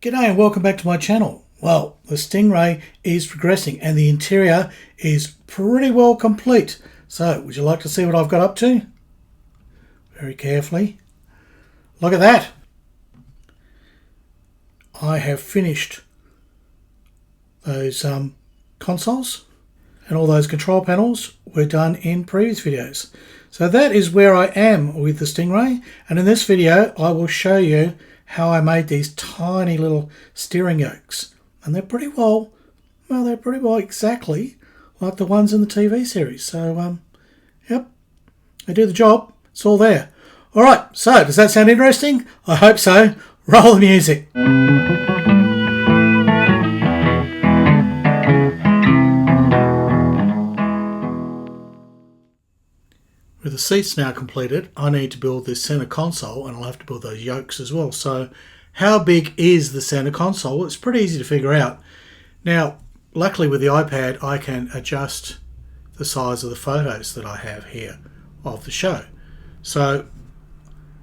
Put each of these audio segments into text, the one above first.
G'day and welcome back to my channel. Well, the Stingray is progressing and the interior is pretty well complete. So, would you like to see what I've got up to? Very carefully. Look at that. I have finished those consoles, and all those control panels were done in previous videos. So that is where I am with the Stingray, and in this video I will show you how I made these tiny little steering yokes, and they're pretty well exactly like the ones in the TV series. So yep, they do the job. It's all there. Alright, so does that sound interesting? I hope so. Roll the music. With the seats now completed, I need to build this center console, and I'll have to build those yokes as well. So how big is the center console? It's pretty easy to figure out. Now, luckily with the iPad, I can adjust the size of the photos that I have here of the show. So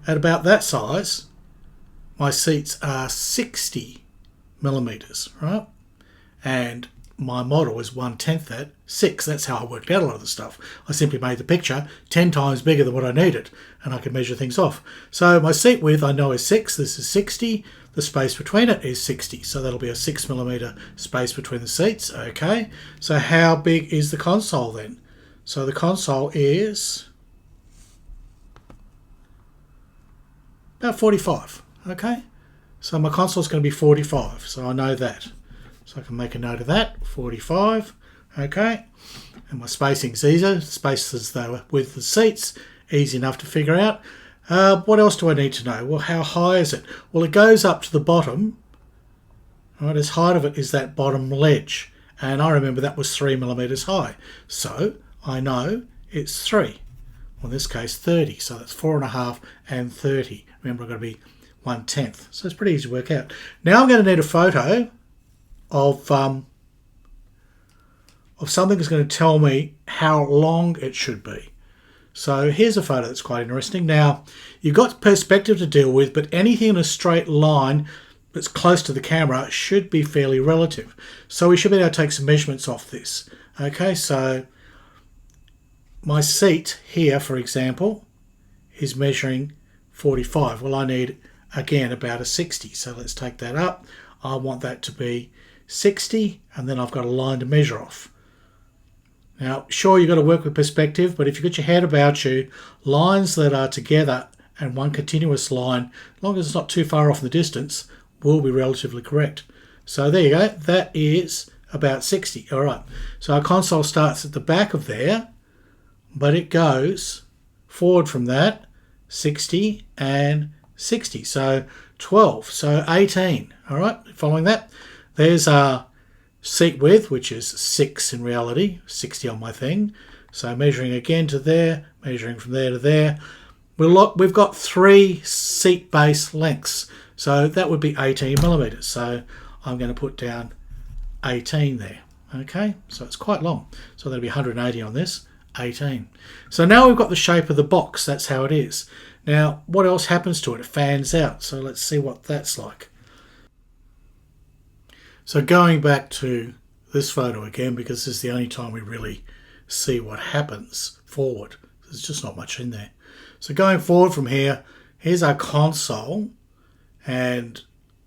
at about that size, my seats are 60 millimeters, right? And my model is 1/10 that, 6. That's how I worked out a lot of the stuff. I simply made the picture 10 times bigger than what I needed, and I could measure things off. So my seat width I know is 6. This is 60. The space between it is 60. So that'll be a 6 millimeter space between the seats. Okay. So how big is the console then? So the console is about 45. Okay. So my console is going to be 45. So I know that. So I can make a note of that, 45, okay. And my spacing's easier, spaces though with the seats, easy enough to figure out. What else do I need to know? Well, how high is it? Well, it goes up to the bottom, right, as height of it is that bottom ledge. And I remember that was 3 millimeters high. So I know it's 3, well, in this case 30, so that's 4.5 and 30. Remember, I've got to be 1/10, so it's pretty easy to work out. Now I'm going to need a photo of something that's going to tell me how long it should be. So here's a photo that's quite interesting. Now, you've got perspective to deal with, but anything in a straight line that's close to the camera should be fairly relative. So we should be able to take some measurements off this. Okay, so my seat here, for example, is measuring 45. Well, I need, again, about a 60. So let's take that up. I want that to be 60, and then I've got a line to measure off. Now, sure, you've got to work with perspective, but if you've got your head about you, lines that are together and one continuous line, as long as it's not too far off in the distance, will be relatively correct. So there you go. That is about 60. All right. So our console starts at the back of there, but it goes forward from that, 60 and 60. So 12. So 18. All right. Following that? There's our seat width, which is 6 in reality, 60 on my thing. So measuring again to there, measuring from there to there. We've got 3 seat base lengths. So that would be 18 millimeters. So I'm going to put down 18 there. Okay, so it's quite long. So that'll be 180 on this, 18. So now we've got the shape of the box. That's how it is. Now, what else happens to it? It fans out. So let's see what that's like. So going back to this photo again, because this is the only time we really see what happens forward. There's just not much in there. So going forward from here, here's our console, and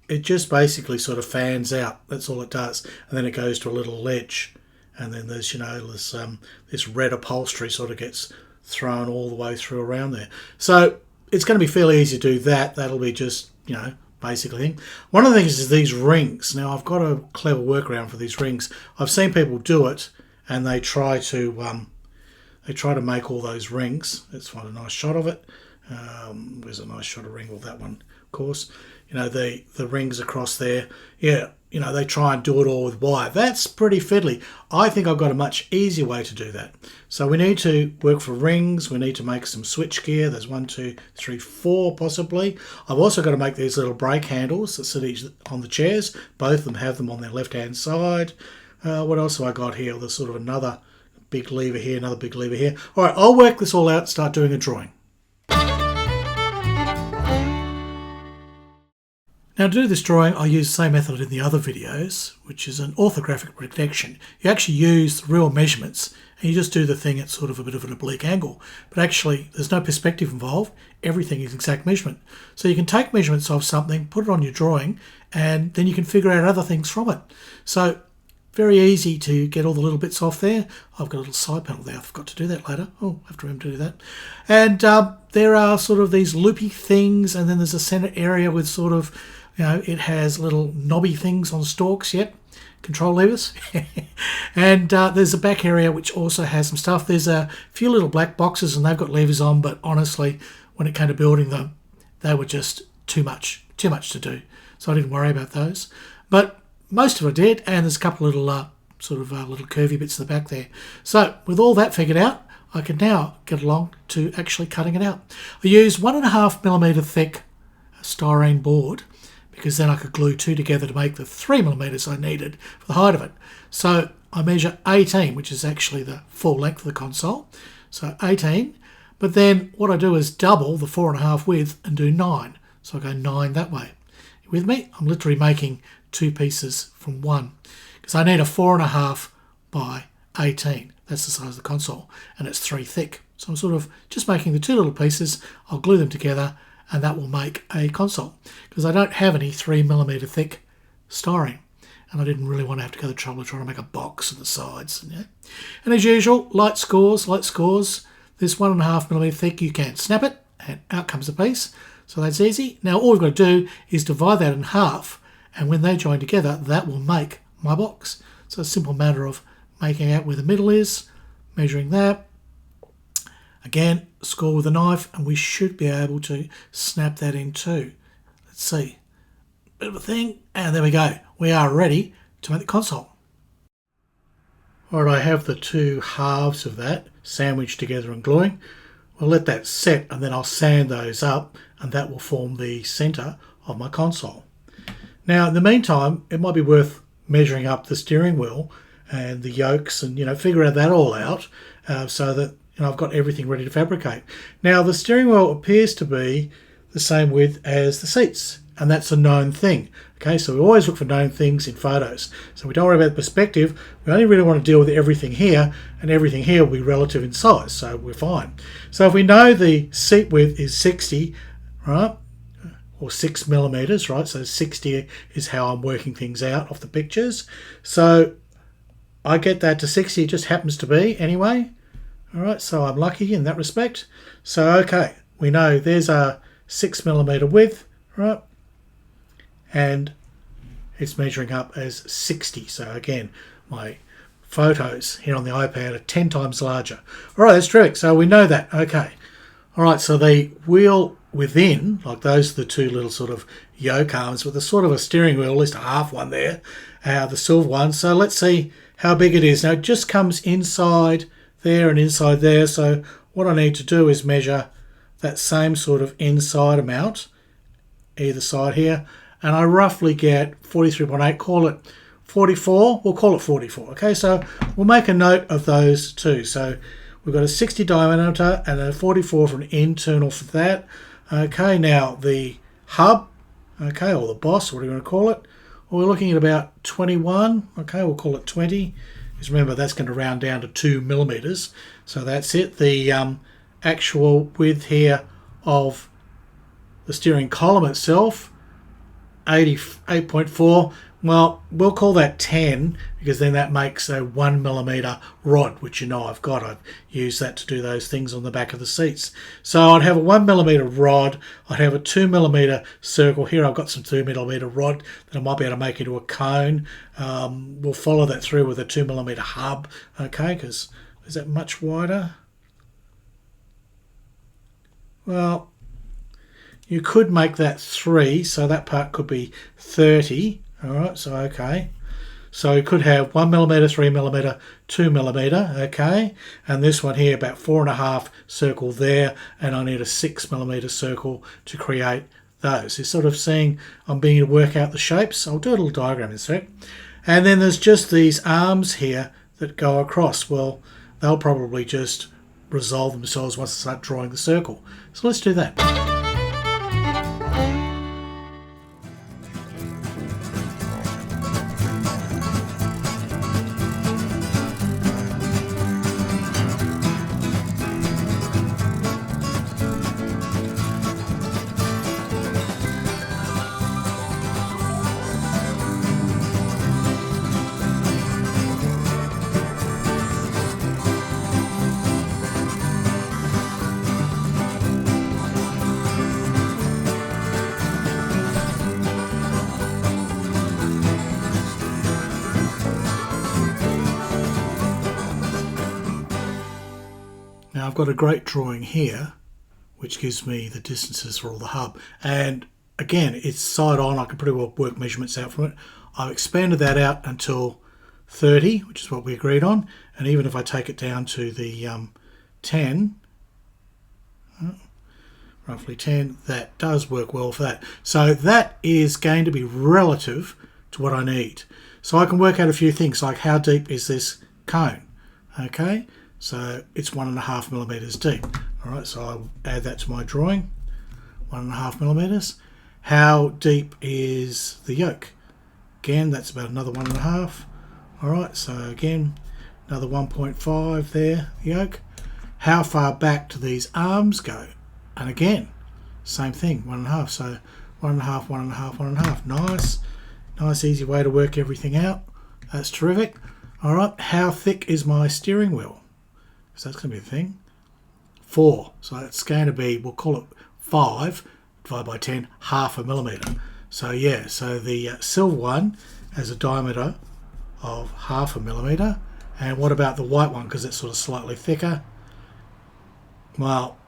it just basically sort of fans out. That's all it does. And then it goes to a little ledge. And then there's, this red upholstery sort of gets thrown all the way through around there. So it's going to be fairly easy to do that. That'll be just, basically. One of the things is these rings. Now, I've got a clever workaround for these rings. I've seen people do it, and they try to make all those rings. Let's find a nice shot of it. There's a nice shot of ring. Well, that one, of course. The rings across there. Yeah, they try and do it all with wire. That's pretty fiddly. I think I've got a much easier way to do that. So we need to work for rings. We need to make some switch gear. There's 1, 2, 3, 4 possibly. I've also got to make these little brake handles that sit each on the chairs. Both of them have them on their left-hand side. What else have I got here? There's sort of another big lever here, another big lever here. All right, I'll work this all out and start doing a drawing. Now to do this drawing, I use the same method in the other videos, which is an orthographic projection. You actually use the real measurements and you just do the thing at sort of a bit of an oblique angle. But actually, there's no perspective involved. Everything is exact measurement. So you can take measurements of something, put it on your drawing, and then you can figure out other things from it. So very easy to get all the little bits off there. I've got a little side panel there. I forgot to do that later. Oh, I have to remember to do that. And there are sort of these loopy things, and then there's a center area with sort of, it has little knobby things on stalks, yep, control levers. And there's a back area which also has some stuff. There's a few little black boxes and they've got levers on, but honestly, when it came to building them, they were just too much to do. So I didn't worry about those. But most of it did, and there's a couple of little little curvy bits in the back there. So with all that figured out, I can now get along to actually cutting it out. I used 1.5mm thick styrene board, because then I could glue two together to make the 3mm I needed for the height of it. So I measure 18, which is actually the full length of the console. So 18, but then what I do is double the 4.5 width and do 9. So I go 9 that way. You with me? I'm literally making two pieces from one, because I need a 4.5 by 18. That's the size of the console, and it's 3 thick. So I'm sort of just making the two little pieces. I'll glue them together, and that will make a console, because I don't have any 3mm thick styrene, and I didn't really want to have to go to the trouble of trying to make a box on the sides. And as usual, light scores. This 1.5mm thick, you can snap it, and out comes the piece. So that's easy. Now all we've got to do is divide that in half, and when they join together, that will make my box. So it's a simple matter of making out where the middle is, measuring that. Again, score with a knife, and we should be able to snap that in too. Let's see. Bit of a thing, and there we go. We are ready to make the console. Alright, I have the two halves of that sandwiched together and gluing. We'll let that set, and then I'll sand those up, and that will form the centre of my console. Now, in the meantime, it might be worth measuring up the steering wheel and the yokes and, figure that all out so that I've got everything ready to fabricate. Now, the steering wheel appears to be the same width as the seats, and that's a known thing. Okay, so we always look for known things in photos. So we don't worry about the perspective. We only really want to deal with everything here, and everything here will be relative in size, so we're fine. So if we know the seat width is 60, right, or 6mm, right, so 60 is how I'm working things out off the pictures. So I get that to 60, it just happens to be anyway. All right, so I'm lucky in that respect. So, okay, we know there's a 6mm width, right? And it's measuring up as 60. So again, my photos here on the iPad are 10 times larger. All right, that's terrific. So we know that. Okay. All right, so the wheel within, like those are the two little sort of yoke arms with a sort of a steering wheel, at least a half one there, the silver one. So let's see how big it is. Now it just comes inside there and inside there. So what I need to do is measure that same sort of inside amount, either side here. And I roughly get 43.8, call it 44, we'll call it 44. Okay, so we'll make a note of those two. So we've got a 60 diameter and a 44 for an internal for that. Okay, now the hub, okay, or the boss, what are you going to call it? Well, we're looking at about 21. Okay, we'll call it 20. Because remember, that's going to round down to 2mm. So that's it. The actual width here of the steering column itself, 88.4. Well, we'll call that 10 because then that makes a 1mm rod, which I've got. I've used that to do those things on the back of the seats. So I'd have a 1mm rod. I'd have a 2mm circle here. I've got some 2mm rod that I might be able to make into a cone. We'll follow that through with a 2mm hub. Okay, because is that much wider? Well, you could make that 3, so that part could be 30. All right, so okay. So you could have 1mm, 3mm, 2mm, okay. And this one here, about 4.5 circle there, and I need a 6mm circle to create those. You're sort of seeing I'm beginning to work out the shapes. I'll do a little diagram in a sec. And then there's just these arms here that go across. Well, they'll probably just resolve themselves once I start drawing the circle. So let's do that. I've got a great drawing here which gives me the distances for all the hub, and again it's side on. I can pretty well work measurements out from it. I've expanded that out until 30, which is what we agreed on, and even if I take it down to the 10, roughly 10, that does work well for that. So that is going to be relative to what I need. So I can work out a few things like how deep is this cone. Okay, so it's 1.5 millimeters deep. All right, so I'll add that to my drawing, 1.5 millimeters. How deep is the yoke? Again, that's about another 1.5. All right, so again, another 1.5 there, yoke. How far back do these arms go? And again, same thing, 1.5. So 1.5, 1.5, 1.5. Nice, easy way to work everything out. That's terrific. All right, how thick is my steering wheel? So that's going to be the thing. 4. So it's going to be, we'll call it 5 divided by 10, 0.5 millimeter. So yeah, so the silver one has a diameter of 0.5 millimeter. And what about the white one? Because it's sort of slightly thicker. Well,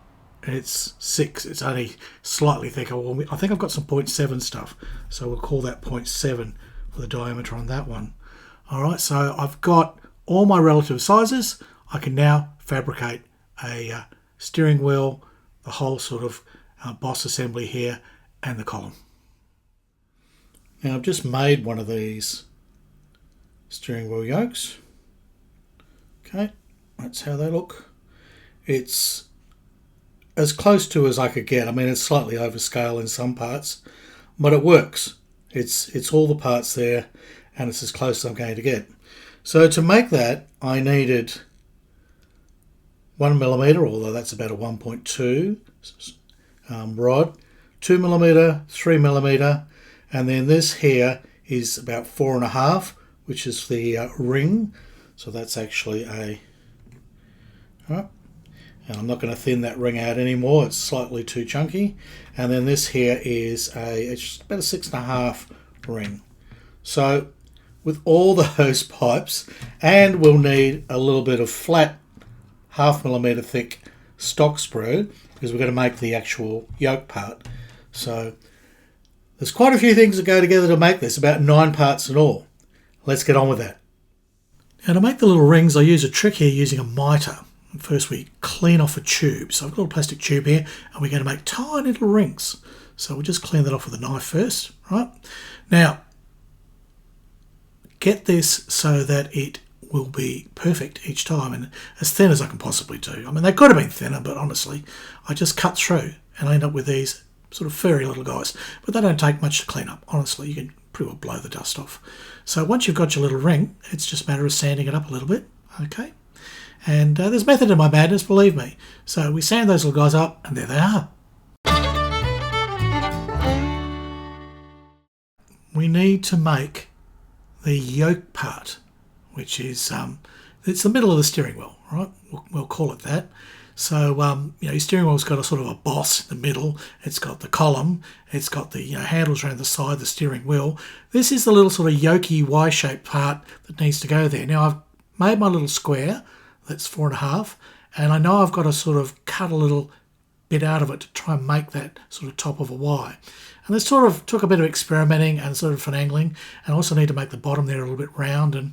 it's 6. It's only slightly thicker. Well, I think I've got some 0.7 stuff. So we'll call that 0.7 for the diameter on that one. All right, so I've got all my relative sizes. I can now fabricate a steering wheel, the whole sort of boss assembly here, and the column. Now I've just made one of these steering wheel yokes. Okay, that's how they look. It's as close to as I could get. I mean, it's slightly overscale in some parts, but it works. It's all the parts there, and it's as close as I'm going to get. So to make that, I needed 1 millimeter, although that's about a 1.2 rod, 2 millimeter, 3 millimeter, and then this here is about 4.5, which is the ring. So that's actually a, all right. And I'm not going to thin that ring out anymore. It's slightly too chunky. And then this here is it's about a 6.5 ring. So with all those pipes, and we'll need a little bit of flat 0.5 millimeter thick stock sprue because we're going to make the actual yoke part. So there's quite a few things that go together to make this, about 9 parts in all. Let's get on with that. Now to make the little rings, I use a trick here using a mitre. First we clean off a tube. So I've got a little plastic tube here and we're going to make tiny little rings. So we'll just clean that off with a knife first, right? Now, get this so that it will be perfect each time and as thin as I can possibly do. I mean, they could have been thinner, but honestly, I just cut through and I end up with these sort of furry little guys. But they don't take much to clean up. Honestly, you can pretty well blow the dust off. So once you've got your little ring, it's just a matter of sanding it up a little bit, okay? And there's method in my madness, believe me. So we sand those little guys up, and there they are. We need to make the yoke part, which is it's the middle of the steering wheel, right? We'll call it that. So you know, your steering wheel's got a sort of a boss in the middle. It's got the column. It's got the handles around the side of the steering wheel. This is the little sort of yokey Y-shaped part that needs to go there. Now I've made my little square. That's 4.5, and I know I've got to sort of cut a little bit out of it to try and make that sort of top of a Y. And this sort of took a bit of experimenting and sort of finagling, and I also need to make the bottom there a little bit round. And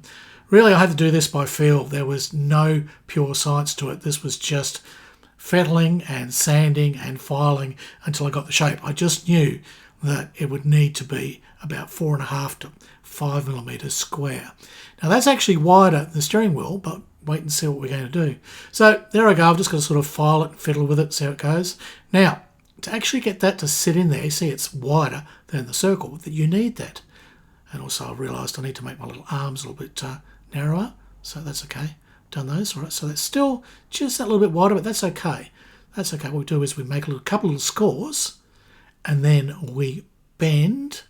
really I had to do this by feel. There was no pure science to it. This was just fettling and sanding and filing until I got the shape. I just knew that it would need to be about 4.5 to 5 millimeters square. Now that's actually wider than the steering wheel, but wait and see what we're going to do. So there I go. I've just got to sort of file it and fiddle with it, see how it goes. Now, to actually get that to sit in there, you see it's wider than the circle, that you need that. And also I realised I need to make my little arms a little bit narrower, so that's okay. Done those, all right. So that's still just that little bit wider, but that's okay. That's okay. What we do is we make a couple of little scores, and then we bend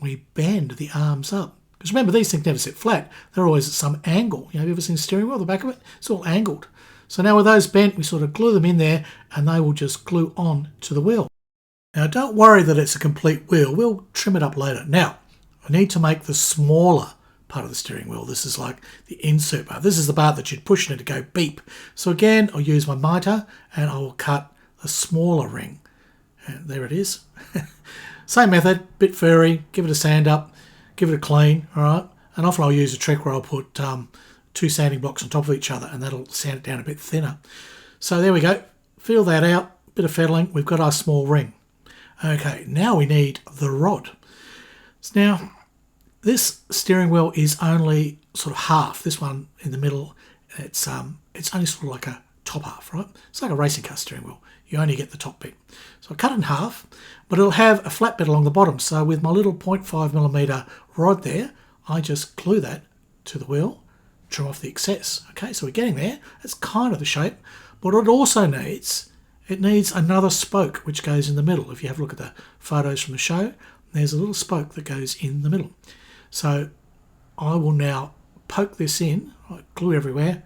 the arms up. Because remember, these things never sit flat. They're always at some angle. Have you ever seen a steering wheel, the back of it? It's all angled. So now with those bent, we sort of glue them in there and they will just glue on to the wheel. Now don't worry that it's a complete wheel. We'll trim it up later. Now, I need to make the smaller part of the steering wheel. This is like the insert bar. This is the bar that you'd push in it to go beep. So again, I'll use my mitre and I will cut a smaller ring. And there it is. Same method, bit furry, give it a sand up, give it a clean, all right? And often I'll use a trick where I'll put 2 sanding blocks on top of each other and that'll sand it down a bit thinner. So there we go. Feel that out, bit of fettling. We've got our small ring. Okay, now we need the rod. So now, this steering wheel is only sort of half. This one in the middle, it's only sort of like a top half, right? It's like a racing car steering wheel. You only get the top bit. So I cut it in half, but it'll have a flat bit along the bottom. So with my little 0.5mm rod there, I just glue that to the wheel, trim off the excess. Okay, so we're getting there. That's kind of the shape. But what it also needs, it needs another spoke which goes in the middle. If you have a look at the photos from the show, there's a little spoke that goes in the middle. So I will now poke this in, glue everywhere.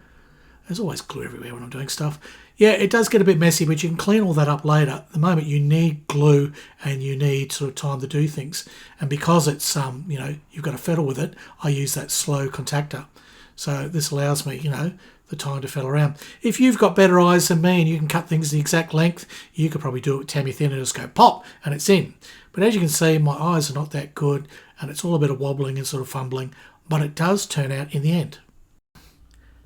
There's always glue everywhere when I'm doing stuff. Yeah, it does get a bit messy, but you can clean all that up later. At the moment you need glue and you need sort of time to do things. And because it's, you've got to fiddle with it, I use that slow contactor. So this allows me, the time to fiddle around. If you've got better eyes than me and you can cut things the exact length, you could probably do it with Tammy Thin and just go pop and it's in. But as you can see, my eyes are not that good and it's all a bit of wobbling and sort of fumbling, but it does turn out in the end.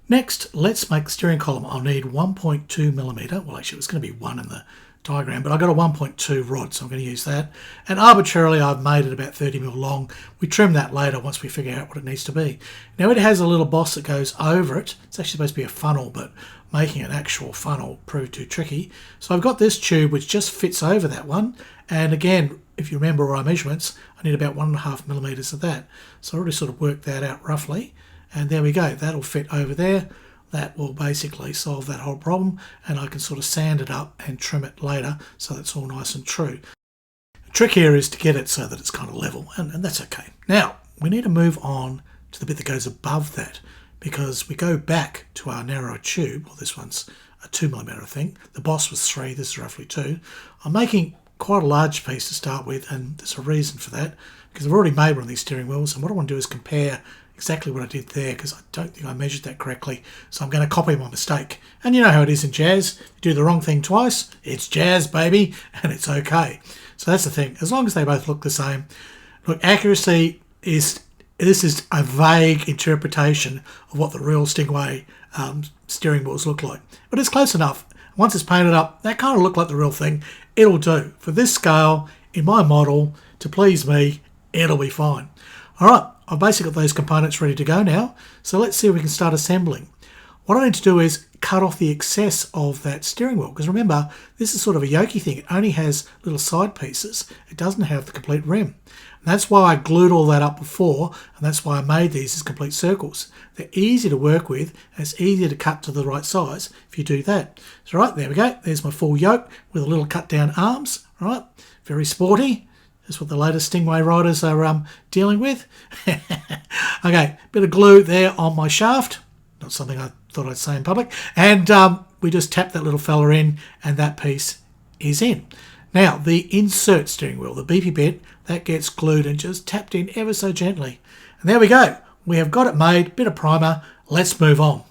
Next, let's make the steering column. I'll need 1.2mm. Well, actually, it was going to be 1 in the diagram, but I've got a 1.2 rod, so I'm going to use that. And arbitrarily, I've made it about 30mm long. We trim that later once we figure out what it needs to be. Now, it has a little boss that goes over it. It's actually supposed to be a funnel, but making an actual funnel proved too tricky. So I've got this tube which just fits over that one. And again, if you remember our measurements, I need about 1.5mm of that. So I already sort of worked that out roughly. And there we go, that'll fit over there. That will basically solve that whole problem and I can sort of sand it up and trim it later so that's all nice and true. The trick here is to get it so that it's kind of level and that's okay. Now, we need to move on to the bit that goes above that because we go back to our narrow tube. Well, this one's a 2mm I think. The boss was 3, this is roughly 2. I'm making quite a large piece to start with and there's a reason for that because I've already made one of these steering wheels and what I want to do is compare exactly what I did there because I don't think I measured that correctly. So I'm going to copy my mistake. And you know how it is in jazz. You do the wrong thing twice, it's jazz, baby, and it's okay. So that's the thing. As long as they both look the same. Look, accuracy is, this is a vague interpretation of what the real Stingray steering wheels look like. But it's close enough. Once it's painted up, that kind of look like the real thing. It'll do. For this scale, in my model, to please me, it'll be fine. All right. I've basically got those components ready to go now, so let's see if we can start assembling. What I need to do is cut off the excess of that steering wheel, because remember, this is sort of a Yoke thing. It only has little side pieces. It doesn't have the complete rim. And that's why I glued all that up before, and that's why I made these as complete circles. They're easy to work with, and it's easier to cut to the right size if you do that. So right, there we go. There's my full yoke with a little cut down arms, right? Very sporty. That's what the latest Stingray riders are dealing with. Okay, bit of glue there on my shaft. Not something I thought I'd say in public. And we just tap that little fella in and that piece is in. Now, the insert steering wheel, the beepy bit, that gets glued and just tapped in ever so gently. And there we go. We have got it made, bit of primer. Let's move on.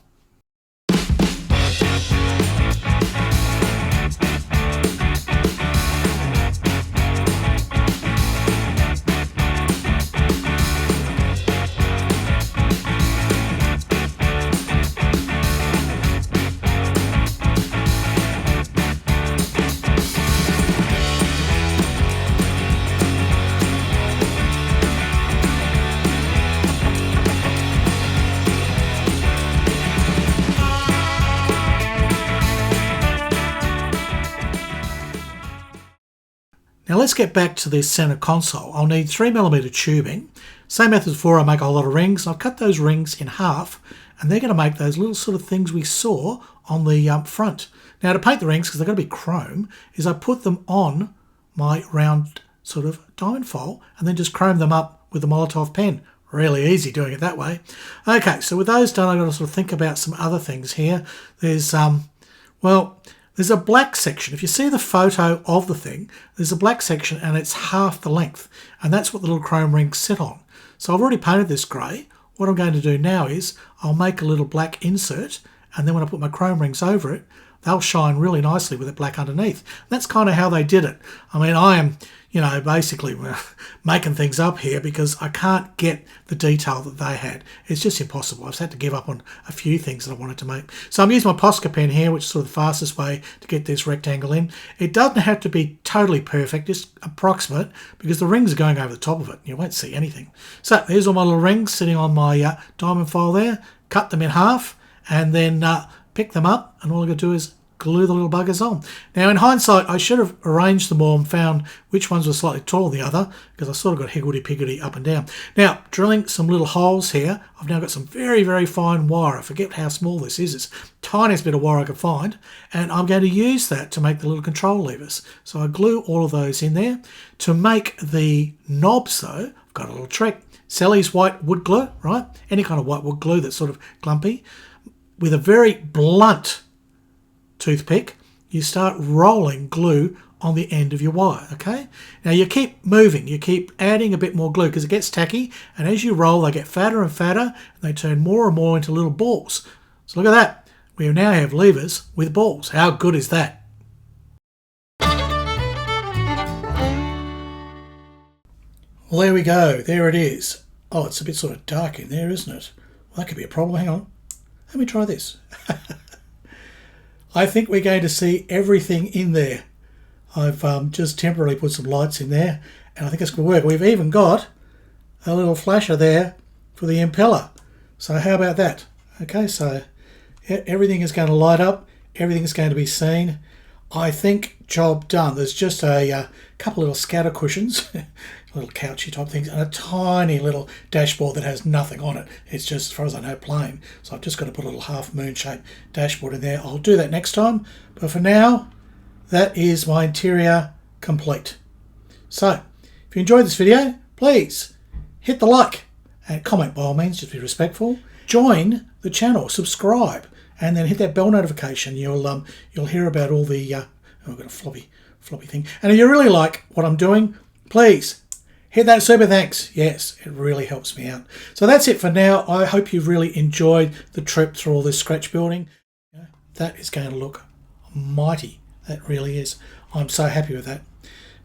Now let's get back to this centre console. I'll need 3mm tubing. Same method as before, I make a whole lot of rings. I've cut those rings in half and they're going to make those little sort of things we saw on the front. Now to paint the rings, because they've got to be chrome, is I put them on my round sort of diamond foil and then just chrome them up with a Molotov pen. Really easy doing it that way. Okay, so with those done, I've got to sort of think about some other things here. There's, there's a black section. If you see the photo of the thing, there's a black section and it's half the length. And that's what the little chrome rings sit on. So I've already painted this grey. What what I'm going to do now is I'll make a little black insert, and then when I put my chrome rings over it, they'll shine really nicely with it black underneath. That's kind of how they did it. I mean, I am, basically making things up here because I can't get the detail that they had. It's just impossible. I've just had to give up on a few things that I wanted to make. So I'm using my Posca pen here, which is sort of the fastest way to get this rectangle in. It doesn't have to be totally perfect, just approximate, because the rings are going over the top of it. You won't see anything. So here's all my little rings sitting on my diamond file there. Cut them in half and then pick them up, and all I'm going to do is glue the little buggers on. Now in hindsight, I should have arranged them all and found which ones were slightly taller than the other, because I sort of got higgledy-piggledy up and down. Now, drilling some little holes here, I've now got some very, very fine wire. I forget how small this is. It's the tiniest bit of wire I could find, and I'm going to use that to make the little control levers. So I glue all of those in there. To make the knobs though, I've got a little trick. Sally's white wood glue, right? Any kind of white wood glue that's sort of clumpy. With a very blunt toothpick, you start rolling glue on the end of your wire, okay? Now you keep moving, you keep adding a bit more glue because it gets tacky, and as you roll they get fatter and fatter, and they turn more and more into little balls. So look at that. We now have levers with balls. How good is that? Well, there we go. There it is. Oh, it's a bit sort of dark in there, isn't it? Well, that could be a problem. Hang on. Let me try this. I think we're going to see everything in there. I've just temporarily put some lights in there, and I think it's going to work. We've even got a little flasher there for the impeller. So how about that? Okay, so everything is going to light up. Everything is going to be seen. I think job done. There's just a couple little scatter cushions, little couchy type things, and a tiny little dashboard that has nothing on it. It's just, as far as I know, plain. So I've just got to put a little half moon shaped dashboard in there. I'll do that next time. But for now, that is my interior complete. So if you enjoyed this video, please hit the like and comment by all means, just be respectful. Join the channel, subscribe, and then hit that bell notification. You'll hear about all the I've got a floppy thing. And if you really like what I'm doing, please hit that super thanks. Yes, it really helps me out. So that's it for now. I hope you've really enjoyed the trip through all this scratch building. That is going to look mighty. That really is. I'm so happy with that.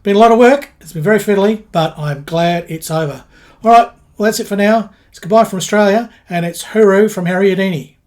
Been a lot of work. It's been very fiddly, but I'm glad it's over. All right, well that's it for now. It's goodbye from Australia, and it's hooroo from Harry Houdini.